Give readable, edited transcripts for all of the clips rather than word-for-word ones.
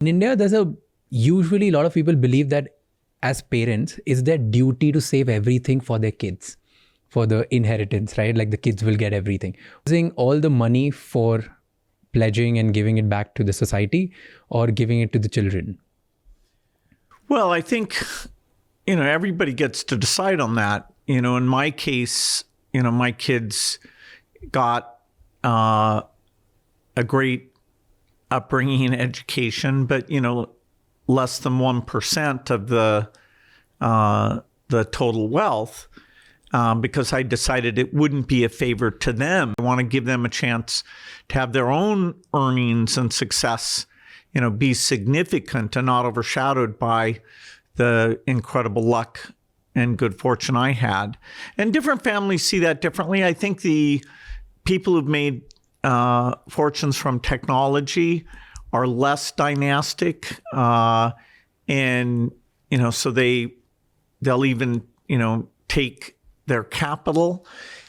In India, usually a lot of people believe that as parents, it's their duty to save everything for their kids, for the inheritance, right? Like the kids will get everything. Using all the money for pledging and giving it back to the society or giving it to the children. Well, I think, everybody gets to decide on that. In my case, my kids got a great upbringing and education, but, less than 1% of the total wealth, because I decided it wouldn't be a favor to them. I want to give them a chance to have their own earnings and success, be significant and not overshadowed by the incredible luck and good fortune I had. And different families see that differently. I think the people who've made fortunes from technology are less dynastic, and so they'll even take their capital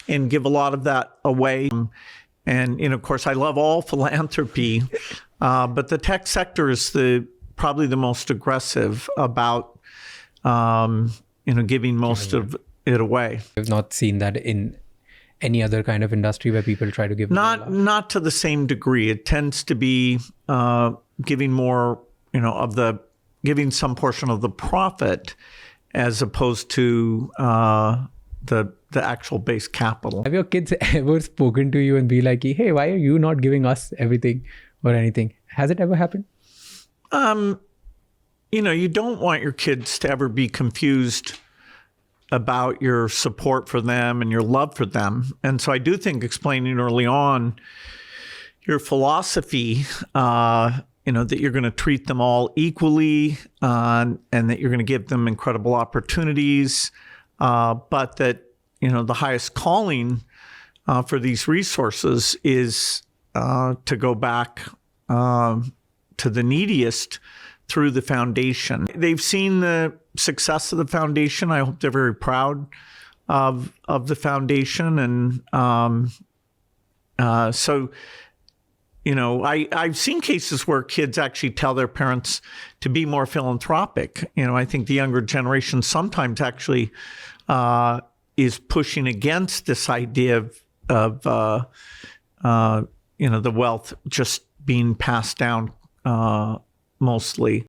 and give a lot of that away. And of course, I love all philanthropy, but the tech sector is probably the most aggressive about giving most of it away. I've not seen that in any other kind of industry where people try to give not to the same degree. It tends to be giving more, giving some portion of the profit as opposed to the actual base capital. Have your kids ever spoken to you and be like, hey, why are you not giving us everything or anything? Has it ever happened? You don't want your kids to ever be confused about your support for them and your love for them. And so I do think explaining early on your philosophy, that you're going to treat them all equally, and that you're going to give them incredible opportunities, but that, the highest calling for these resources is to go back to the neediest through the foundation. They've seen the success of the foundation. I hope they're very proud of the foundation. And so, I've seen cases where kids actually tell their parents to be more philanthropic. I think the younger generation sometimes actually is pushing against this idea of the wealth just being passed down mostly.